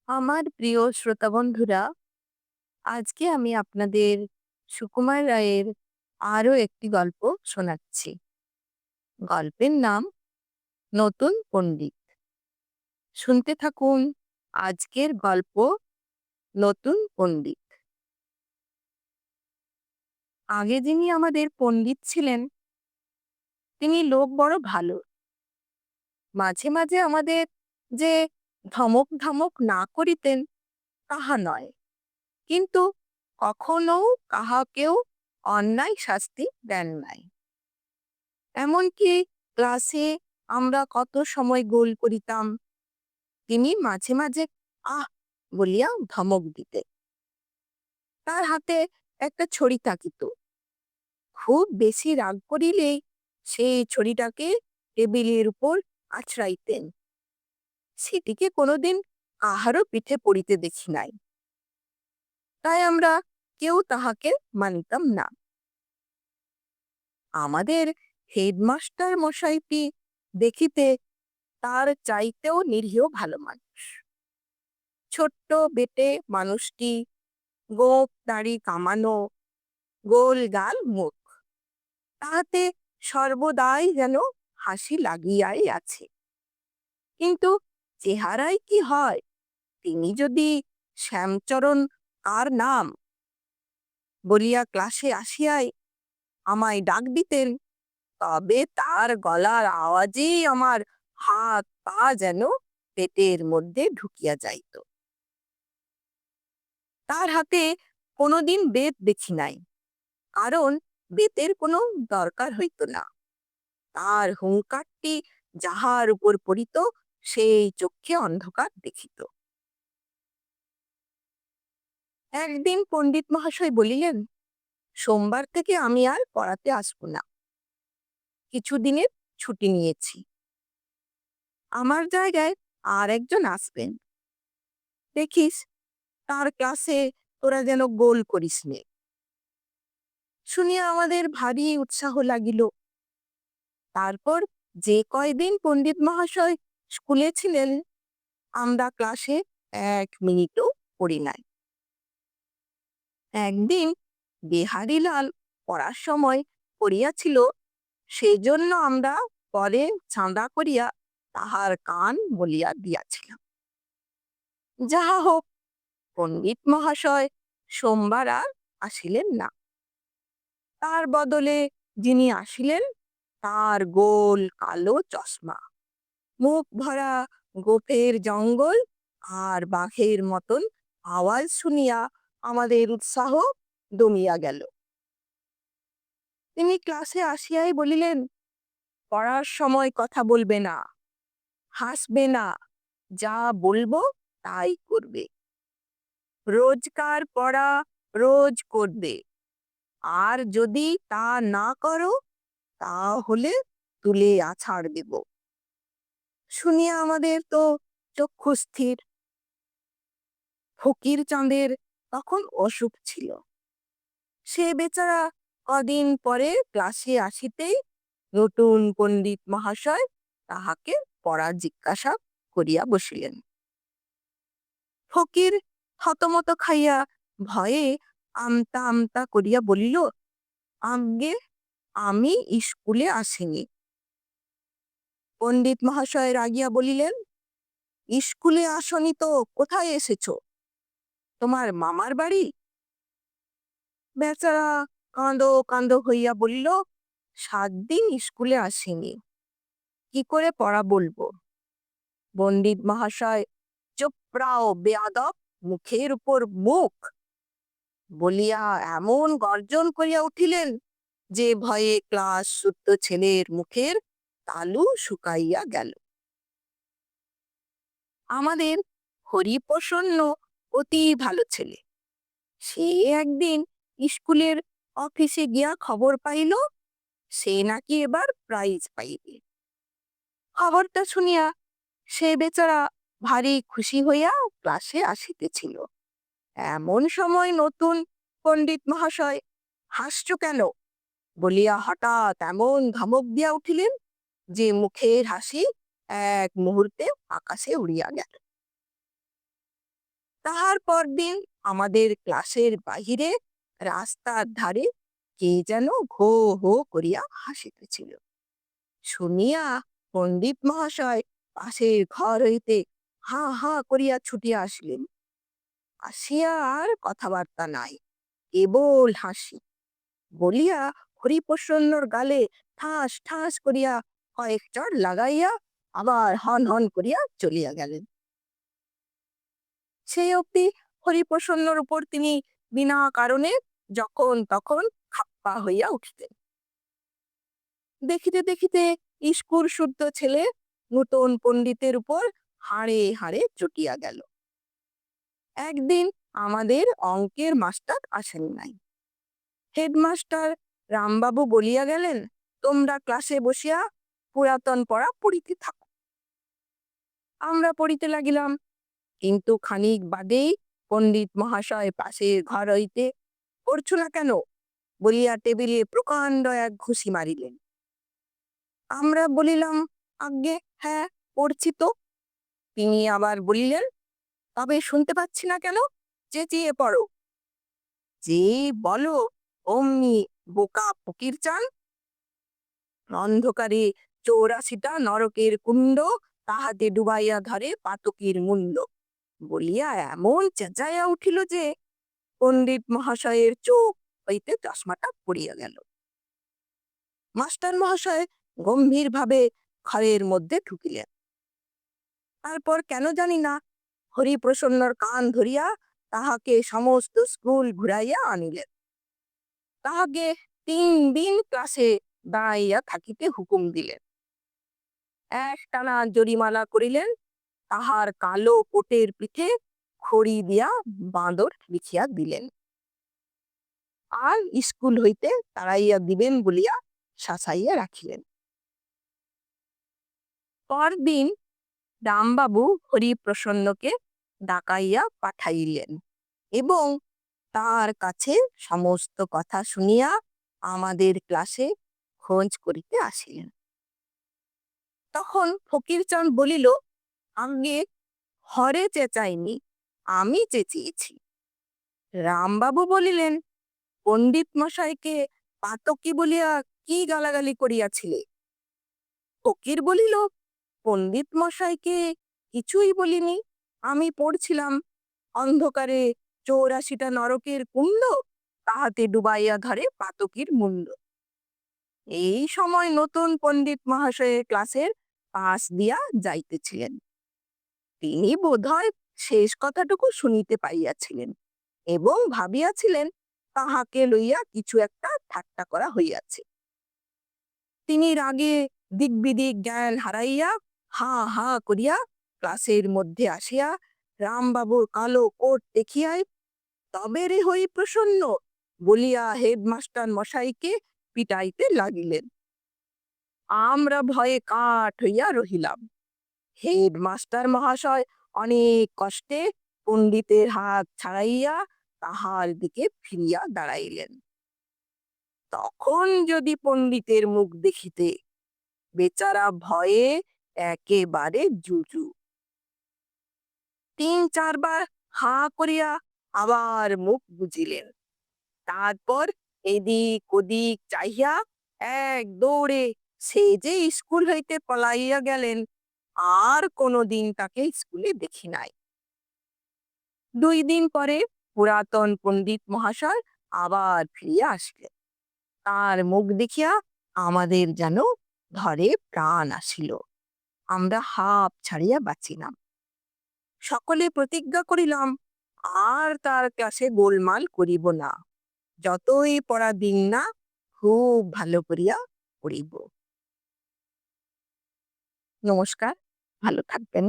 আমার প্রিয় শ্রোতা বন্ধুরা, আজকে আমি আপনাদের সুকুমার রায়ের আরো একটি গল্প শোনাচ্ছি। গল্পের নাম নতুন পণ্ডিত। শুনতে থাকুন আজকের গল্প নতুন পণ্ডিত। আগে যিনি আমাদের পণ্ডিত ছিলেন, তিনি লোক বড় ভালো। মাঝে মাঝে আমাদের যে ধমক ধমক না করিতেন তাহা নয়, কিন্তু কখনো কাহাকেও অন্যায় শাস্তি দেন নাই। এমনকি ক্লাসে আমরা কত সময় গোল করিতাম, তিনি মাঝে মাঝে আহ বলিয়া ধমক দিতে। তার হাতে একটা ছড়ি থাকিত। খুব বেশি রাগ করিলেই সেই ছড়িটাকে টেবিলের উপর আছড়াইতেন। সেটিকে কোনোদিন কাহারও পিঠে পড়িতে দেখি নাই। তাই আমরা কেউ তাহাকে মানিতাম না। আমাদের হেডমাস্টার মশাইটি দেখিতে তার চাইতেও নিরীহ ভালো মানুষ। ছোট্ট বেটে মানুষটি, গোঁফ দাড়ি কামানো, গোল গাল মুখ, তাহাতে সর্বদাই যেন হাসি লাগিয়াই আছে। কিন্তু চেহারায় কি হয়, তিনি যদি শ্যামচরণ কার নাম বলিয়া ক্লাসে আসিয়াই আমায় ডাক দিতেন, তবে তার গলার আওয়াজেই আমার হাত পা যেন পেটের মধ্যে ঢুকিয়া যাইত। তার হাতে কোনোদিন বেত দেখি নাই, কারণ বেতের কোনো দরকার হইত না। তার হুঙ্কারটি যাহার উপর পড়িত, সেই চক্ষে অন্ধকার দেখিত। একদিন পণ্ডিত মহাশয় বলিলেন, সোমবার থেকে আমি আর পড়াতে আসব না, কিছুদিনের ছুটি নিয়েছি। আমার জায়গায় আর একজন আসবেন, দেখিস তার ক্লাসে তোরা যেন গোল করিস নে। শুনিয়া আমাদের ভারী উৎসাহ লাগিল। তারপর যে কয়দিন পণ্ডিত মহাশয় স্কুলে ছিলেন, আমরা ক্লাসে 1 মিনিটও পড়ি নাই। একদিন বিহারীলাল পড়ার সময় পড়িয়াছিল, সেই জন্য আমরা পরে চাঁদা করিয়া তাহার কান বলিয়া দিয়াছিলাম। যাহা হোক, পণ্ডিত মহাশয় সোমবার আর আসিলেন না। তার বদলে যিনি আসিলেন, তার গোল কালো চশমা, মুখ ভরা গোফের জঙ্গল আর বাঘের মতন আওয়াজ শুনিয়া আমাদের উৎসাহ দমিয়া গেল। তিনি ক্লাসে আসিয়াই বলিলেন, পড়ার সময় কথা বলবে না, হাসবে না, যা বলবো তাই করবে। রোজকার পড়া রোজ করবে, আর যদি তা না করো তাহলে তুলে আছাড় দেব। শুনিয়া আমাদের তো চক্ষু স্থির। ফকির চাঁদের তখন অসুখ ছিল। সে বেচারা কদিন পরে ক্লাসে আসিতেই নতুন পণ্ডিত মহাশয় তাহাকে পড়া জিজ্ঞাসা করিয়া বসিলেন। ফকির হতমত খাইয়া ভয়ে আমতা আমতা করিয়া বলিল, আজ্ঞে, আমি স্কুলে আসিনি। পণ্ডিত মহাশয় রাগিয়া বলিলেন, স্কুলে আসনি তো কোথায় এসেছো? তোমার মামার বাড়ি? বেচারা কাঁদো কাঁদো হইয়া বলিল, 7 দিন স্কুলে আসিনি, কি করে পড়া বলবো? পণ্ডিত মহাশয় চুপ রাও বেয়াদব, মুখের উপর মুখ বলিয়া এমন গর্জন করিয়া উঠিলেন যে ভয়ে ক্লাস শুদ্ধ ছেলের মুখের তালু শুকাইয়া গেল। আমাদের হরিপ্রসন্ন অতি ভালো ছেলে। সে একদিন স্কুলের অফিসে গিয়া খবর পাইল, সে নাকি এবার প্রাইজ পাইবে। খবরটা শুনিয়া সে বেচারা ভারী খুশি হইয়া ক্লাসে আসিতেছিল। এমন সময় নতুন পণ্ডিত মহাশয়, হাসছো কেন বলিয়া হঠাৎ এমন ধমক দিয়া উঠিলেন যে মুখের হাসি এক মুহূর্তে আকাশে উড়িয়া গেল। তাহার পরদিন আমাদের ক্লাসের বাহিরে রাস্তার ধারে কে যেন ঘো ঘো করিয়া হাসিতেছিল। শুনিয়া পণ্ডিত মহাশয় পাশের ঘর হইতে হা হা করিয়া ছুটিয়া আসিলেন। আসিয়া আর কথাবার্তা নাই, কেবল হাসি বলিয়া হরিপ্রসন্নর গালে ঠাস ঠাস করিয়া কয়েক চড় লাগাইয়া আবার হন হন করিয়া চলিয়া গেলেন। সেই অবধি হরিপ্রসন্নর উপর তিনি বিনা কারণে যখন তখন খাপ্পা হইয়া উঠিতেন। দেখিতে দেখিতে স্কুল শুদ্ধ ছেলে নূতন পণ্ডিতের উপর হাড়ে হাড়ে চটিয়া গেল। একদিন আমাদের অঙ্কের মাস্টার আসেন নাই। হেডমাস্টার রামবাবু বলিয়া গেলেন, তোমরা ক্লাসে বসিয়া পুরাতন পড়া পড়িতে থাকো। আমরা পড়িতে লাগিলাম, কিন্তু খানিক বাদেই পণ্ডিত মহাশয় পাশের ঘর হইতে পড়ছো না কেন বলিয়া টেবিলে প্রকাণ্ড এক ঘুষি মারিলেন। আমরা বলিলাম, আজ্ঞে হ্যাঁ পড়ছি তো। তিনি আবার বলিলেন, তবে শুনতে পাচ্ছি না কেন, চেঁচিয়ে পড়ো। যে বলো অমনি বোকা ফকির চান, অন্ধকারে 84টা নরকের কুণ্ড, তাহাতে ডুবাইয়া ধরে পাতকির মুন্ড বলিয়া এমন চেঁচাইয়া উঠিল যে পণ্ডিত মহাশয়ের চোখ হইতে চশমাটা পড়িয়া গেল। মাস্টার মহাশয় গম্ভীর ভাবে ঘরের মধ্যে ঢুকিলেন। তারপর কেন জানি না হরিপ্রসন্নর কান ধরিয়া তাহাকে সমস্ত স্কুল ঘুরাইয়া আনিলেন। তাহাকে 3 দিন ক্লাসে দাঁড়াইয়া থাকিতে হুকুম দিলেন। একটানা জরিমানা করিলেন, তাহার কালো কোটের পিঠে খড়ি দিয়া বাঁদর লিখিয়া দিলেন, আর স্কুল হইতে তাড়াইয়া দিবেন বলিয়া শাসাইয়া রাখিলেন। পরদিন রামবাবু হরিপ্রসন্নকে ডাকাইয়া পাঠাইলেন এবং তার কাছে সমস্ত কথা শুনিয়া আমাদের ক্লাসে খোঁজ করিতে আসিলেন। তখন ফকিরচাঁদ বলিল, আগে হরে চেঁচাইনি, আমি চেঁচিয়েছি। রামবাবু বলিলেন, পণ্ডিত মশাইকে পাতকি বলিয়া কি গালাগালি করিয়াছিলে? ফকির বলিল, পণ্ডিত মশাইকে কিছুই বলিনি, আমি পড়ছিলাম অন্ধকারে 84টা নরকের কুণ্ড, তাহাতে ডুবাইয়া ধরে পাতকির মুন্ড। এই সময় নতুন পণ্ডিত মহাশয়ের ক্লাসের পাশ দিয়া যাইতেছিলেন। তিনি বোধহয় শেষ কথাটুকু শুনিতে পাইয়াছিলেন এবং ভাবিয়াছিলেন তাহাকে লইয়া কিছু একটা ঠাট্টা করা হইয়াছে। তিনি রাগে দিগ্বিদিক জ্ঞান হারাইয়া হা হা করিয়া ক্লাসের মধ্যে আসিয়া রামবাবুর কালো কোট দেখিয়াই তবে রে হরিপ্রসন্ন বলিয়া হেডমাস্টার মশাইকে পিটাইতে লাগিলেন। আমরা ভয়ে কাঠ হইয়া রহিলাম। হেডমাস্টার মহাশয় অনেক কষ্টে পণ্ডিতের হাত ছাড়াইয়া তাহার দিকে ফিরিয়া দাঁড়াইলেন। তখন যদি পণ্ডিতের মুখ দেখিতে, বেচারা ভয়ে একেবারে জুজু। 3-4 বার হা করিয়া আবার মুখ বুজিলেন। তারপর এদিক ওদিক চাহিয়া এক দৌড়ে সে যে স্কুল হইতে পলাইয়া গেলেন, আর কোনোদিন তাকে স্কুলে দেখি নাই। 2 দিন পরে পুরাতন পণ্ডিত মহাশয় আবার ফিরিয়া আসলেন। তার মুখ দেখিয়া আমাদের যেন ধরে প্রাণ আসিল। আমরা হাঁপ ছাড়িয়া বাঁচিলাম। সকলে প্রতিজ্ঞা করিলাম আর তার ক্লাসে গোলমাল করিব না, যতই পড়া দিন না খুব ভালো করিয়া পড়িব। নমস্কার, ভালো থাকবেন।